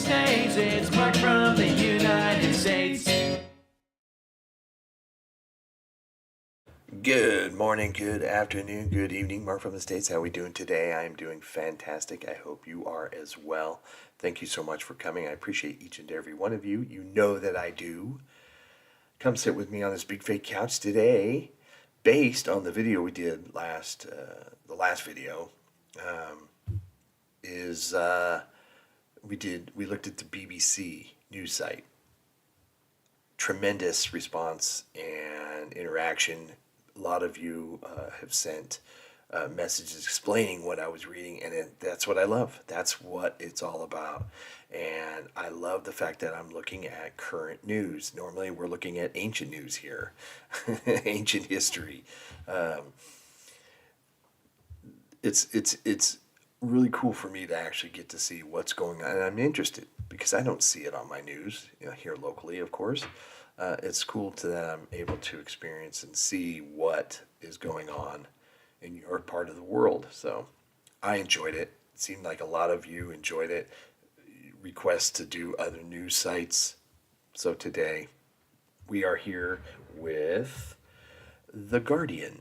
States. It's Mark from the United States. Good morning, good afternoon, good evening. Mark from the States. How are we doing today? I am doing fantastic. I hope you are as well. Thank you so much for coming. I appreciate each and every one of you. You know that I do. Come sit with me on this big fake couch today, based on the video we did the last video. We looked at the BBC news site. Tremendous response and interaction. A lot of you have sent messages explaining what I was reading, and that's what I love. That's what it's all about. And I love the fact that I'm looking at current news. Normally, we're looking at ancient news here, ancient history. It's really cool for me to actually get to see what's going on, and I'm interested because I don't see it on my news, here locally, of course. It's cool that I'm able to experience and see what is going on in your part of the world. So I enjoyed it. It seemed like a lot of you enjoyed it. Requests to do other news sites. So today we are here with The Guardian.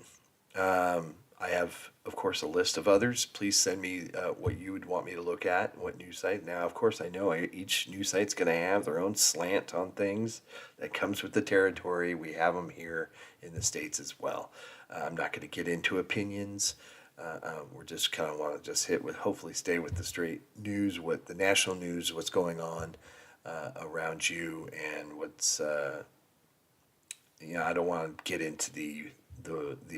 I have, of course, a list of others. Please send me what you would want me to look at, what news site. Now, of course, I know each news site's going to have their own slant on things that comes with the territory. We have them here in the States as well. I'm not going to get into opinions. We're just kind of want to just hopefully stay with the straight news, what the national news, what's going on around you, and what's, I don't want to get into the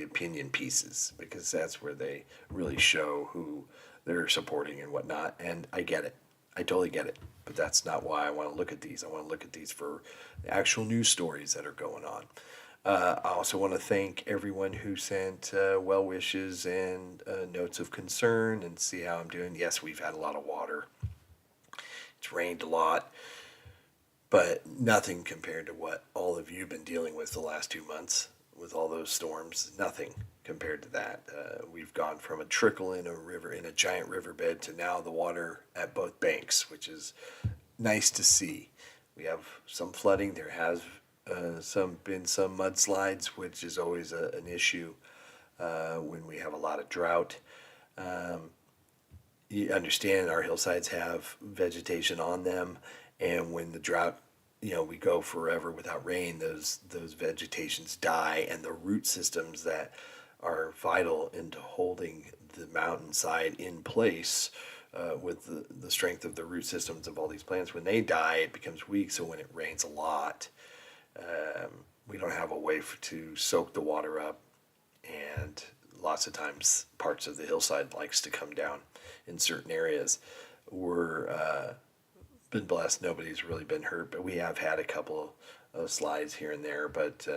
opinion pieces, because that's where they really show who they're supporting and whatnot. And I get it. I totally get it. But that's not why I want to look at these. I want to look at these for the actual news stories that are going on. I also want to thank everyone who sent well wishes and notes of concern and see how I'm doing. Yes, we've had a lot of water. It's rained a lot, but nothing compared to what all of you have been dealing with the last 2 months. With all those storms, nothing compared to that. We've gone from a trickle in a giant riverbed, to now the water at both banks, which is nice to see. We have some flooding. There has been some mudslides, which is always an issue when we have a lot of drought. You understand our hillsides have vegetation on them, and when the drought, we go forever without rain, those vegetations die, and the root systems that are vital into holding the mountainside in place with the strength of the root systems of all these plants, when they die, it becomes weak. So when it rains a lot, we don't have a way to soak the water up, and lots of times parts of the hillside likes to come down in certain areas. We're been blessed. Nobody's really been hurt, but we have had a couple of slides here and there. But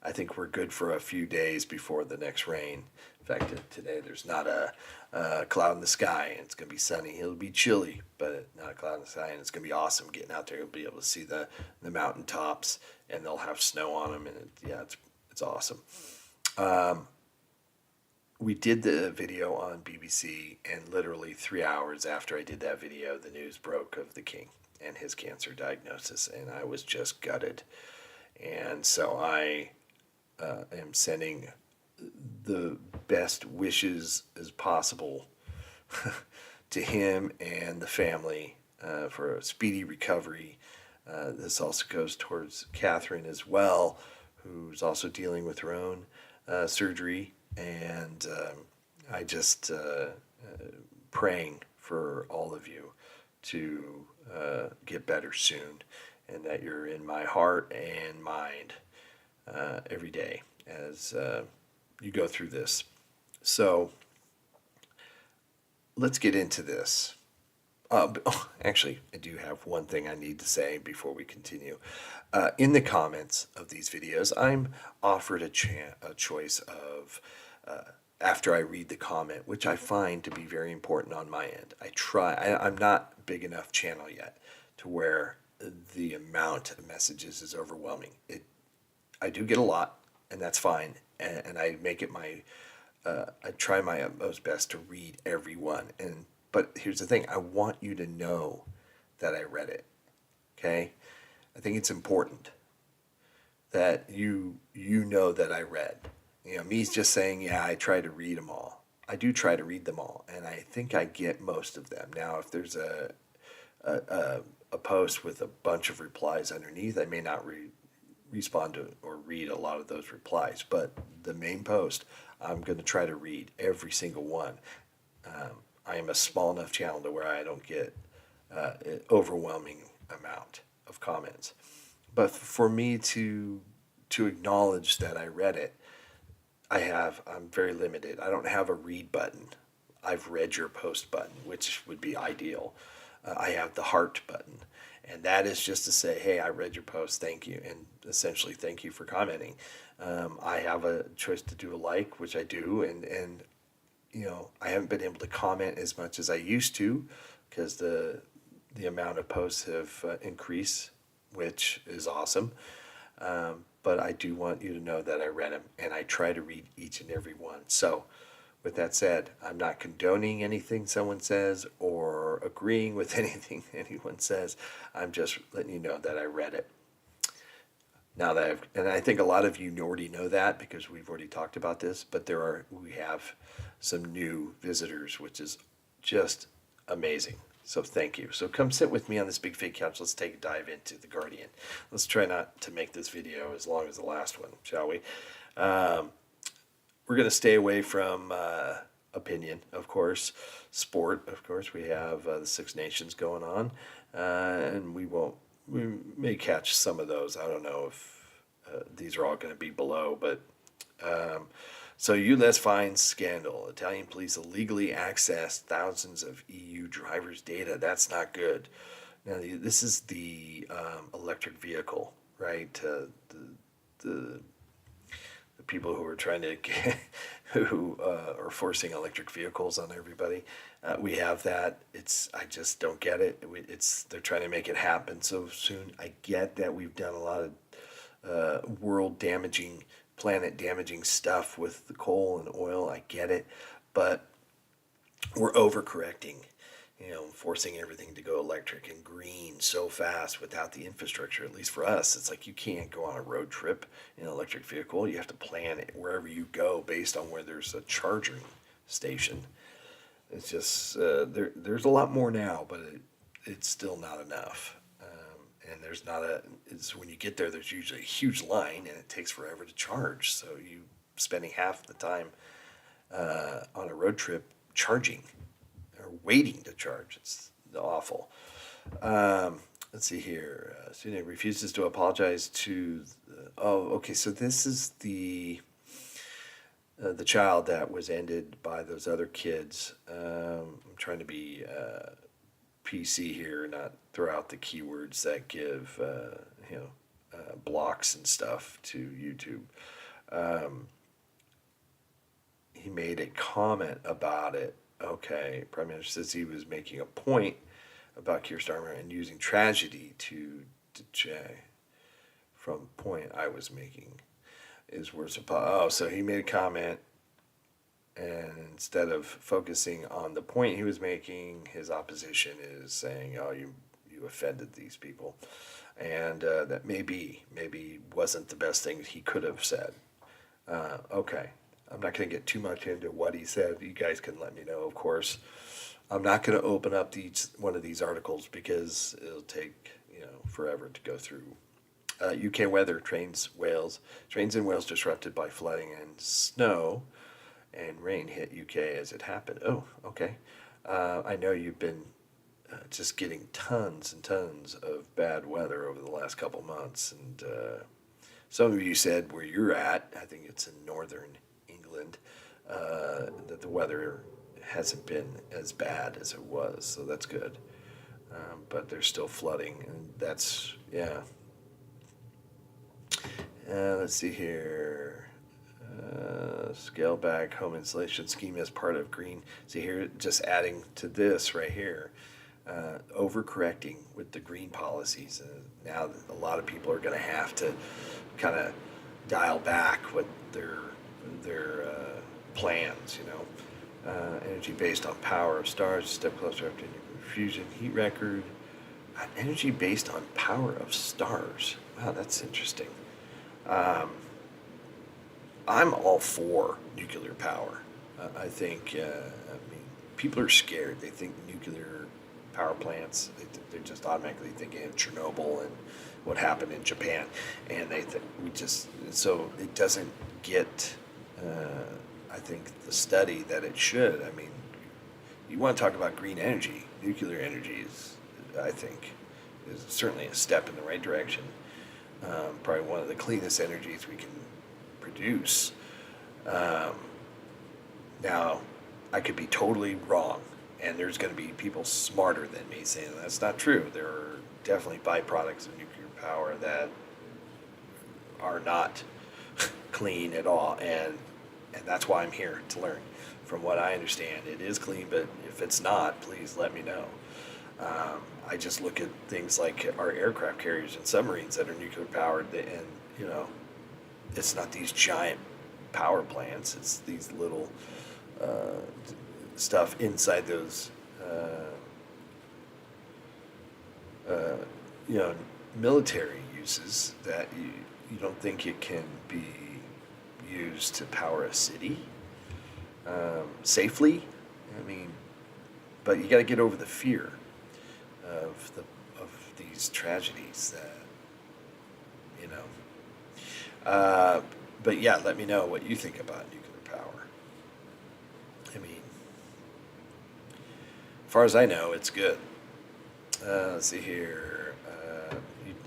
I think we're good for a few days before the next rain. In fact, today there's not a cloud in the sky, and it's going to be sunny. It'll be chilly, but not a cloud in the sky, and it's going to be awesome getting out there. You'll be able to see the mountain tops, and they'll have snow on them, and it's awesome. We did the video on BBC, and literally 3 hours after I did that video, the news broke of the king and his cancer diagnosis, and I was just gutted. And so I am sending the best wishes as possible to him and the family for a speedy recovery. This also goes towards Catherine as well, who's also dealing with her own surgery. And I just praying for all of you to get better soon, and that you're in my heart and mind every day as you go through this. So let's get into this. Actually, I do have one thing I need to say before we continue. In the comments of these videos, I'm offered a choice of, after I read the comment, which I find to be very important on my end. I'm not big enough channel yet to where the amount of messages is overwhelming. I do get a lot, and that's fine, and I make it I try my utmost best to read every one. But here's the thing, I want you to know that I read it. Okay? I think it's important that you know that I read. Me just saying, yeah, I try to read them all. I do try to read them all, and I think I get most of them. Now, if there's a post with a bunch of replies underneath, I may not respond to or read a lot of those replies. But the main post, I'm going to try to read every single one. I am a small enough channel to where I don't get an overwhelming amount of comments. But for me to acknowledge that I read it, I'm very limited. I don't have a read button. I've read your post button, which would be ideal. I have the heart button, and that is just to say, hey, I read your post, thank you, and essentially thank you for commenting. I have a choice to do a like, which I do, and I haven't been able to comment as much as I used to because the amount of posts have increased, which is awesome. But I do want you to know that I read them, and I try to read each and every one. So, with that said, I'm not condoning anything someone says or agreeing with anything anyone says. I'm just letting you know that I read it. Now that and I think a lot of you already know that because we've already talked about this, but we have some new visitors, which is just amazing. So thank you. So come sit with me on this big fake couch. Let's take a dive into The Guardian. Let's try not to make this video as long as the last one, shall we? We're going to stay away from opinion, of course. Sport, of course. We have the Six Nations going on. And we may catch some of those. I don't know if these are all going to be below, but... So U.S. fines scandal. Italian police illegally accessed thousands of EU drivers' data. That's not good. Now, this is the electric vehicle, right? The people who are trying to who are forcing electric vehicles on everybody. We have that. I just don't get it. They're trying to make it happen so soon. I get that we've done a lot of world-damaging, planet-damaging stuff with the coal and oil. I get it, but we're overcorrecting, forcing everything to go electric and green so fast without the infrastructure. At least for us, it's like you can't go on a road trip in an electric vehicle. You have to plan it wherever you go based on where there's a charging station. It's just there's a lot more now, but it's still not enough. And there's not when you get there, there's usually a huge line, and it takes forever to charge. So you spending half the time on a road trip charging or waiting to charge. It's awful. Let's see here. Sudan refuses to apologize to. Okay. So this is the child that was ended by those other kids. I'm trying to be PC here, not throw out the keywords that give blocks and stuff to YouTube. He made a comment about it. Okay, Prime Minister says he was making a point about Keir Starmer and using tragedy to from point I was making is words of so he made a comment, and instead of focusing on the point he was making, his opposition is saying, "Oh, you offended these people," and that maybe wasn't the best thing he could have said. Okay, I'm not going to get too much into what he said. You guys can let me know, of course. I'm not going to open up one of these articles because it'll take forever to go through. UK weather: trains in Wales disrupted by flooding and snow. And rain hit UK as it happened. Oh, okay. I know you've been just getting tons and tons of bad weather over the last couple months. And some of you said where you're at, I think it's in northern England, that the weather hasn't been as bad as it was. So that's good. But there's still flooding. And that's, yeah. Let's see here. Scale back home insulation scheme as part of green. See here, just adding to this right here, overcorrecting with the green policies. Now a lot of people are going to have to kind of dial back with their plans. Energy based on power of stars, step closer up to nuclear fusion, heat record. Energy based on power of stars. Wow, that's interesting. Um, I'm all for nuclear power. I think, I mean, people are scared. They think nuclear power plants, they're just automatically thinking of Chernobyl and what happened in Japan. And they think so it doesn't get, I think, the study that it should. I mean, you want to talk about green energy, nuclear energy is, I think, is certainly a step in the right direction. Probably one of the cleanest energies we can produce. Um, Now, I could be totally wrong, and there's going to be people smarter than me saying that's not true. There are definitely byproducts of nuclear power that are not clean at all, and that's why I'm here to learn. From what I understand, it is clean, but if it's not, please let me know. I just look at things like our aircraft carriers and submarines that are nuclear powered, and you know, it's not these giant power plants. It's these little uh, stuff inside those, uh, you know, military uses that you don't think it can be used to power a city safely. I mean, but you got to get over the fear of these tragedies that you know. But yeah, let me know what you think about nuclear power. I mean, as far as I know, it's good. Let's see here.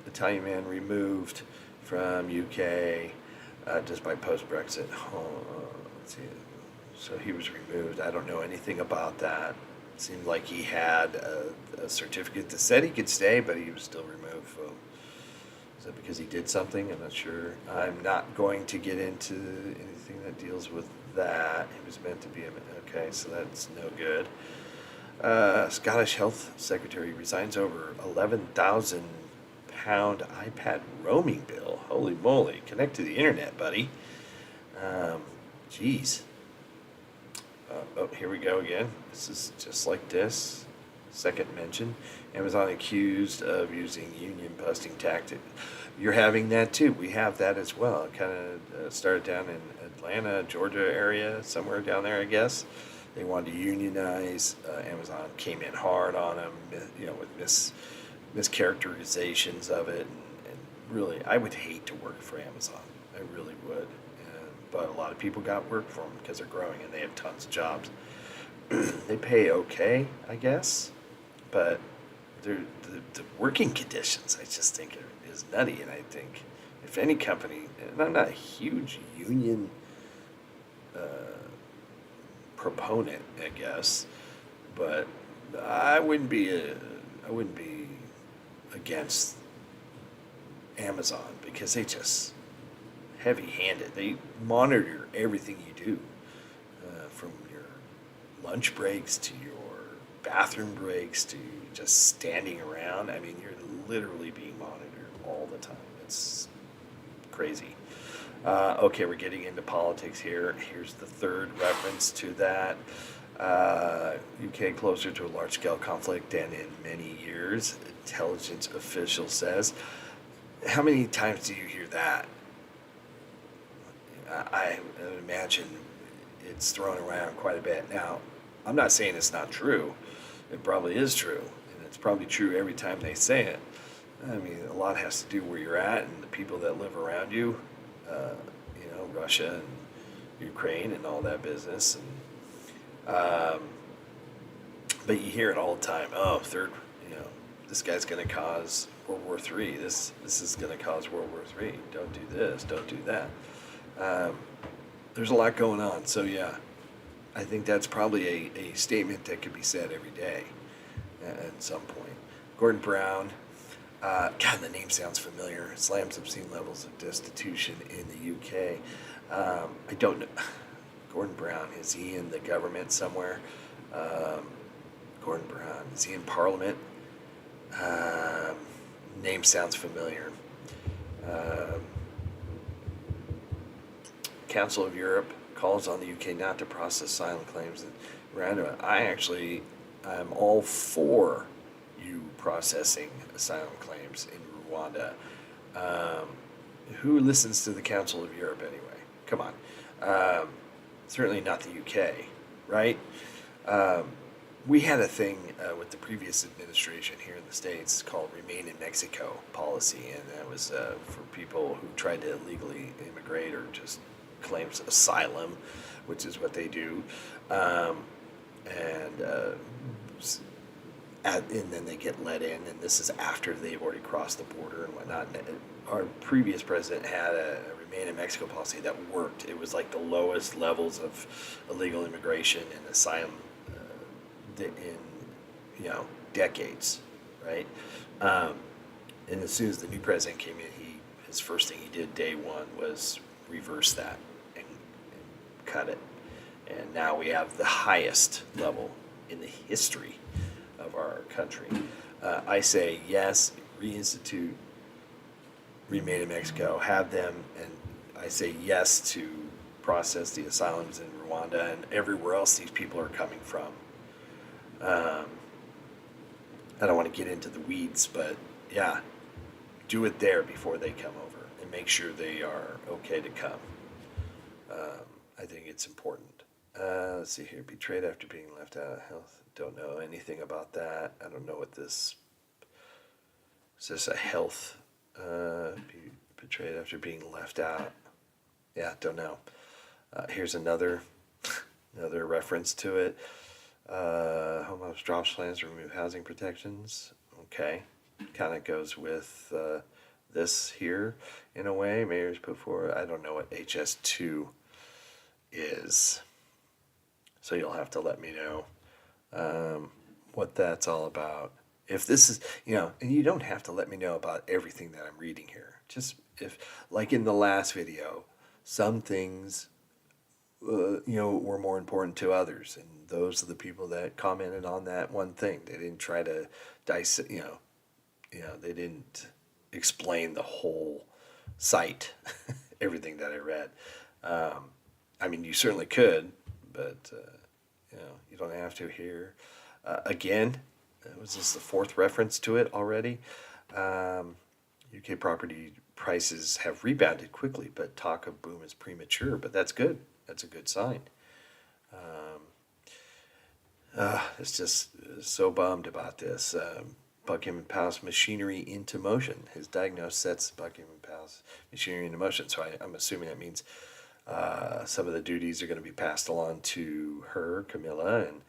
Italian man removed from UK just by post-Brexit. Let's see. So he was removed. I don't know anything about that. Seemed like he had a certificate that said he could stay, but he was still removed. So is that because he did something? I'm not sure. I'm not going to get into anything that deals with that. It was meant to be okay, so that's no good. Scottish Health Secretary resigns over £11,000 iPad roaming bill. Holy moly! Connect to the internet, buddy. Jeez. Oh, here we go again. This is just like this. Second mention. Amazon accused of using union busting tactic. You're having that too. We have that as well. It kind of started down in Atlanta, Georgia area, somewhere down there, I guess. They wanted to unionize. Amazon came in hard on them, you know, with mischaracterizations of it. And really, I would hate to work for Amazon. I really would. But a lot of people got work for them because they're growing and they have tons of jobs. They pay okay, I guess, but the working conditions, I just think, is nutty. And I think if any company, and I'm not a huge union proponent, I guess, but I wouldn't be against Amazon because they just heavy-handed. They monitor everything you do, from your lunch breaks to your bathroom breaks to just standing around. I mean, you're literally being monitored all the time. It's crazy. Okay, we're getting into politics here. Here's the third reference to that. UK closer to a large-scale conflict than in many years, intelligence official says. How many times do you hear that? I imagine it's thrown around quite a bit. Now, I'm not saying it's not true. It probably is true, and it's probably true every time they say it. I mean, a lot has to do where you're at and the people that live around you. You know, Russia and Ukraine and all that business. And but you hear it all the time. Oh, you know, this guy's going to cause World War III. This is going to cause World War III. Don't do this. Don't do that. There's a lot going on, so yeah, I think that's probably a statement that could be said every day at some point. Gordon Brown, God, the name sounds familiar, slams obscene levels of destitution in the UK. I don't know. Gordon Brown, is he in the government somewhere? Gordon Brown, is he in Parliament? Name sounds familiar. Council of Europe calls on the UK not to process asylum claims in Rwanda. I'm all for you processing asylum claims in Rwanda. Um, who listens to the Council of Europe anyway? Come on. Um, Certainly not the UK, right? Um, we had a thing with the previous administration here in the States called Remain in Mexico policy, and that was for people who tried to illegally immigrate or just claims asylum, which is what they do. Um, and and then they get let in, and this is after they've already crossed the border and whatnot. And our previous president had a Remain in Mexico policy that worked. It was like the lowest levels of illegal immigration and asylum in decades, right? Um, and as soon as the new president came in, his first thing he did day one was reverse that and cut it. And now we have the highest level in the history of our country. I say yes, reinstitute Remain in Mexico, have them, and I say yes to process the asylums in Rwanda and everywhere else these people are coming from. I don't want to get into the weeds, but yeah, do it there before they come over and make sure they are okay to come. I think it's important. Let's see here. Betrayed after being left out of health. Don't know anything about that. I don't know what this is. This a health? Betrayed after being left out. Yeah, don't know. Here's another reference to it. Home Office drops plans to remove housing protections. Okay, kind of goes with this here in a way. Mayor's put forward. I don't know what HS2 is, so you'll have to let me know what that's all about. If this is, and you don't have to let me know about everything that I'm reading here. Just if, like in the last video, some things, were more important to others, and those are the people that commented on that one thing. They didn't try to dissect, they didn't explain the whole site, everything that I read. I mean, you certainly could, but you don't have to here. Again, was this the fourth reference to it already? UK property prices have rebounded quickly, but talk of boom is premature. But that's good. That's a good sign. It's just so bummed about this. Buckingham Palace machinery into motion. His diagnosis sets Buckingham Palace machinery into motion. So I'm assuming that means some of the duties are going to be passed along to her, Camilla, and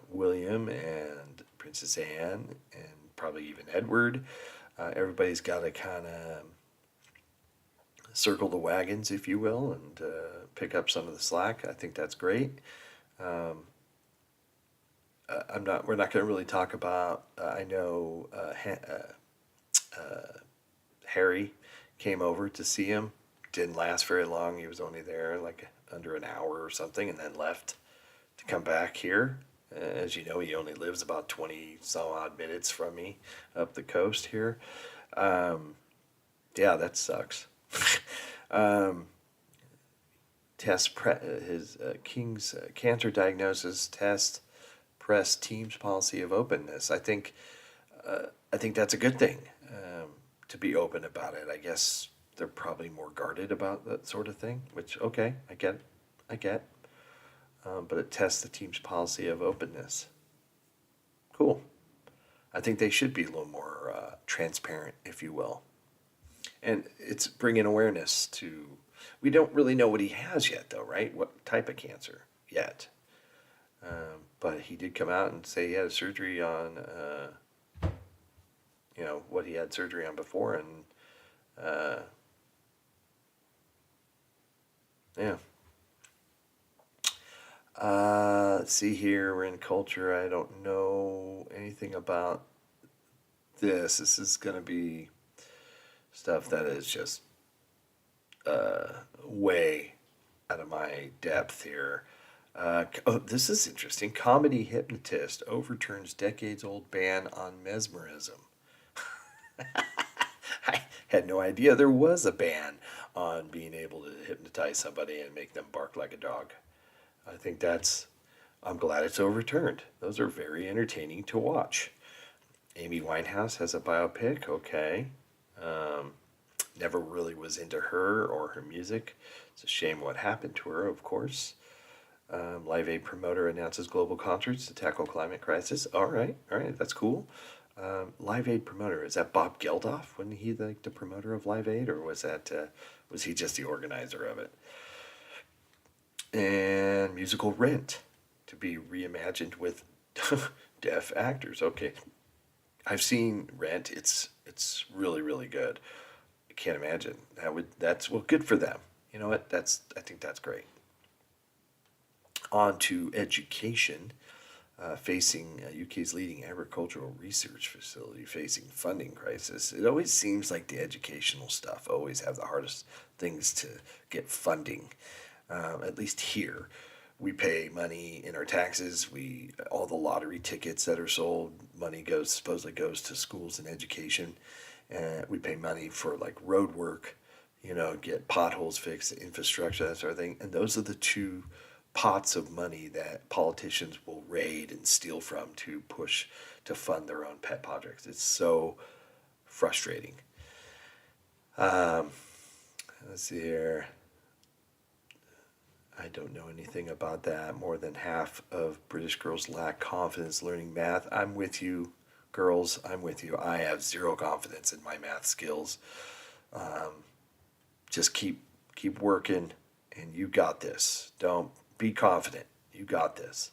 William and Princess Anne, and probably even Edward. Everybody's got to kind of circle the wagons, if you will, and pick up some of the slack. I think that's great. We're not going to really talk about. I know Harry came over to see him. Didn't last very long. He was only there like under an hour or something, and then left to come back here. As you know, he only lives about 20 some odd minutes from me up the coast here. Yeah, that sucks. His King's cancer diagnosis test press team's policy of openness. I think that's a good thing, to be open about it. I guess they're probably more guarded about that sort of thing, which, okay, I get. But it tests the team's policy of openness. Cool. I think they should be a little more transparent, if you will. And it's bringing awareness to. We don't really know what he has yet, though, right? What type of cancer yet? But he did come out and say he had a surgery on, what he had surgery on before, and yeah. Let's see here. We're in culture. I don't know anything about this. This is going to be stuff that is just way out of my depth here. This is interesting. Comedy hypnotist overturns decades-old ban on mesmerism. I had no idea there was a ban on being able to hypnotize somebody and make them bark like a dog. I think that's I'm glad it's overturned. Those are very entertaining to watch. Amy Winehouse has a biopic. Okay. Um, Never really was into her or her music. It's a shame what happened to her, of course. Live Aid promoter announces global concerts to tackle climate crisis. All right, that's cool. Live Aid promoter, is that Bob Geldof? Wasn't he like the promoter of Live Aid, or was he just the organizer of it? And musical Rent to be reimagined with deaf actors. Okay, I've seen Rent. It's really really good. I can't imagine that's well good for them. You know what? I think that's great. On to education. Facing UK's leading agricultural research facility facing funding crisis. It always seems like the educational stuff always have the hardest things to get funding. At least here, we pay money in our taxes. All the lottery tickets that are sold, money supposedly goes to schools and education. We pay money for like road work, get potholes fixed, infrastructure, that sort of thing. And those are the two pots of money that politicians will raid and steal from to push to fund their own pet projects. It's so frustrating. Um, let's see here. I don't know anything about that. More than half of British girls lack confidence learning math. I'm with you, girls. I'm with you. I have zero confidence in my math skills. Um, just keep working, and you got this. Don't be confident. You got this.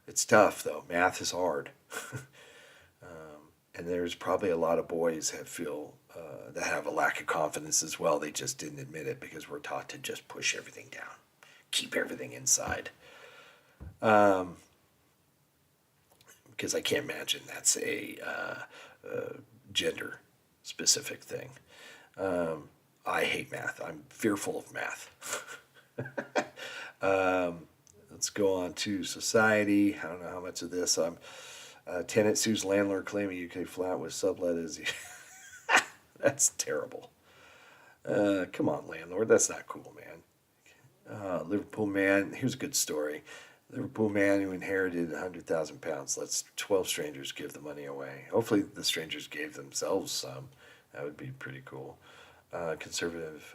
It's tough though. Math is hard, and there's probably a lot of boys that have a lack of confidence as well. They just didn't admit it because we're taught to just push everything down, keep everything inside. Because I can't imagine that's a gender specific thing. I hate math. I'm fearful of math. Let's go on to society. I don't know how much of this. Tenant sues landlord claiming UK flat was sublet as that's terrible. Come on, landlord. That's not cool, man. Liverpool man. Here's a good story. Liverpool man who inherited £100,000 lets 12 strangers give the money away. Hopefully, the strangers gave themselves some. That would be pretty cool. Conservative,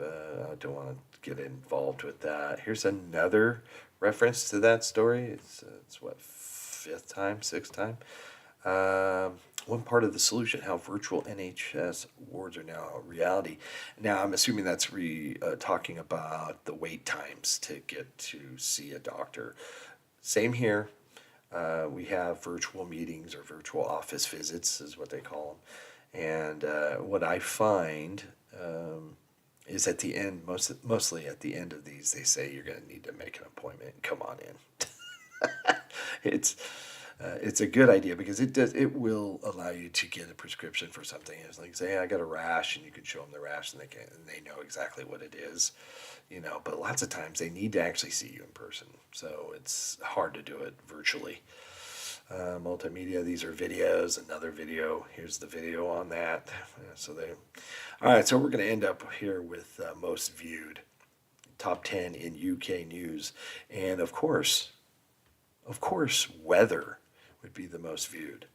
I don't want to get involved with that. Here's another reference to that story. It's what, sixth time? One part of the solution, how virtual NHS wards are now a reality. Now, I'm assuming that's talking about the wait times to get to see a doctor. Same here. We have virtual meetings or virtual office visits, is what they call them. And what I find is at the end, mostly at the end of these, they say you're going to need to make an appointment. Come on in. It's a good idea because it will allow you to get a prescription for something. It's like, say, I got a rash, and you can show them the rash, and they know exactly what it is, But lots of times they need to actually see you in person, so it's hard to do it virtually. Multimedia, these are videos. Another video. Here's the video on that. All right. So we're going to end up here with most viewed, top 10 in UK news, and of course, weather would be the most viewed.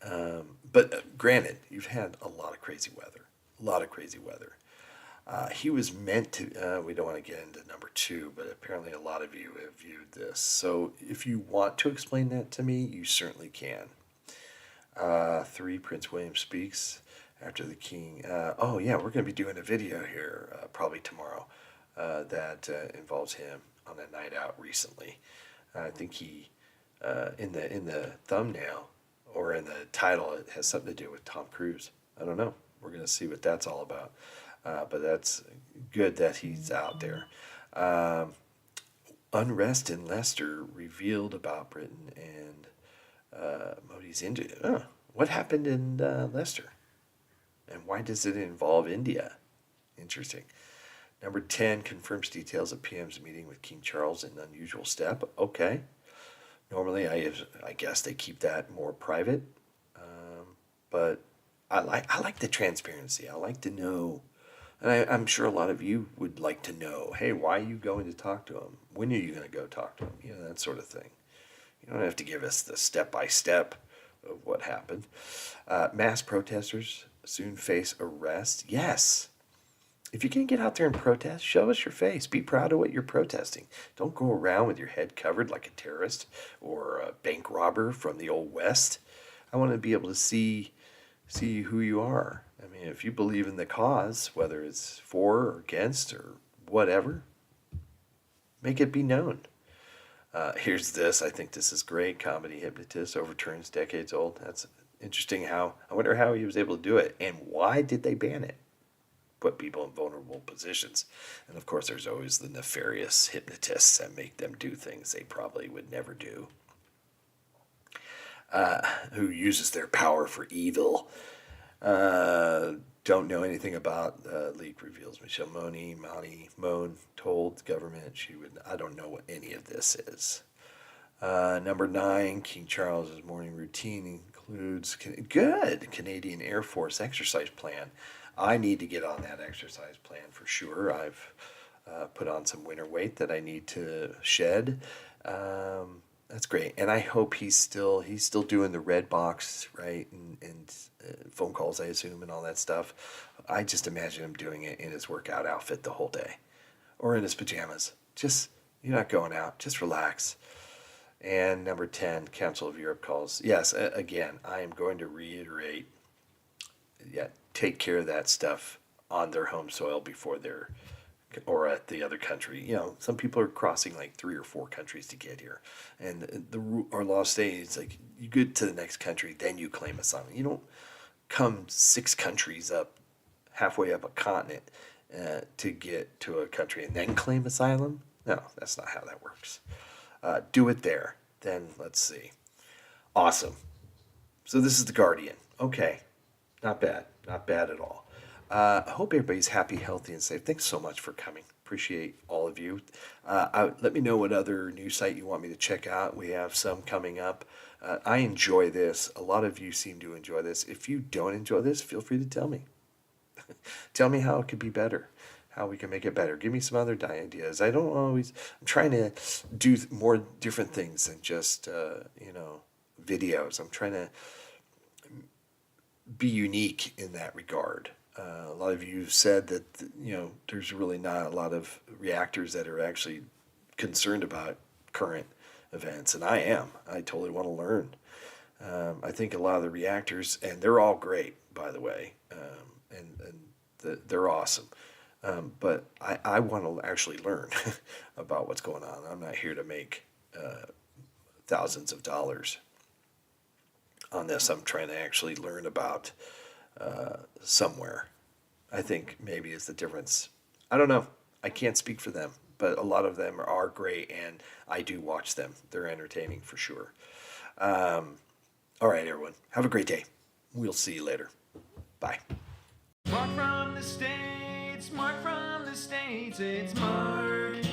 But granted, you've had a lot of crazy weather. He was meant to, we don't want to get into number 2, but apparently a lot of you have viewed this. So if you want to explain that to me, you certainly can. 3, Prince William speaks after the king. Oh, yeah, we're going to be doing a video here probably tomorrow that involves him on a night out recently. I think he, in the thumbnail or in the title, it has something to do with Tom Cruise. I don't know. We're going to see what that's all about. But that's good that he's out there. Unrest in Leicester revealed about Britain and Modi's India. What happened in Leicester? And why does it involve India? Interesting. Number 10 confirms details of PM's meeting with King Charles in an unusual step. Okay. Normally, I guess they keep that more private. But I like the transparency. I like to know. And I'm sure a lot of you would like to know, hey, why are you going to talk to them? When are you going to go talk to them? You know, that sort of thing. You don't have to give us the step-by-step of what happened. Mass protesters soon face arrest. Yes. If you're going to get out there and protest, show us your face. Be proud of what you're protesting. Don't go around with your head covered like a terrorist or a bank robber from the Old West. I want to be able to see who you are. I mean, if you believe in the cause, whether it's for or against or whatever, make it be known. Here's this. I think this is great. Comedy hypnotist overturns decades old. That's interesting. I wonder how he was able to do it, and why did they ban it? Put people in vulnerable positions. And of course, there's always the nefarious hypnotists that make them do things they probably would never do. Who uses their power for evil. Don't know anything about leak reveals Michelle Mone told government I don't know what any of this is. Number 9, King Charles's morning routine includes Canadian Air Force exercise plan. I need to get on that exercise plan for sure. I've put on some winter weight that I need to shed. That's great, and I hope he's still doing the red box, right, and phone calls, I assume, and all that stuff. I just imagine him doing it in his workout outfit the whole day, or in his pajamas. Just, you're not going out. Just relax. And number 10, Council of Europe calls. Yes, again, I am going to reiterate. Yeah, take care of that stuff on their home soil before they're or at the other country. You know, some people are crossing like 3 or 4 countries to get here, and our law states like you get to the next country, then you claim asylum. You don't come 6 countries up, halfway up a continent, to get to a country and then claim asylum. No, that's not how that works. Do it there. Then let's see. Awesome. So this is the Guardian. Okay, not bad at all. I hope everybody's happy, healthy, and safe. Thanks so much for coming. Appreciate all of you. Let me know what other news site you want me to check out. We have some coming up. I enjoy this. A lot of you seem to enjoy this. If you don't enjoy this, feel free to tell me. Tell me how it could be better, how we can make it better. Give me some other ideas. I'm trying to do more different things than just, videos. I'm trying to be unique in that regard. A lot of you said that, there's really not a lot of reactors that are actually concerned about current events, and I am. I totally want to learn. I think a lot of the reactors, and they're all great, by the way, they're awesome. But I want to actually learn about what's going on. I'm not here to make thousands of dollars on this. I'm trying to actually learn about somewhere. I think maybe is the difference. I don't know. I can't speak for them, but a lot of them are great, and I do watch them. They're entertaining for sure. All right, everyone. Have a great day. We'll see you later. Bye. Mark from the States, it's Mark.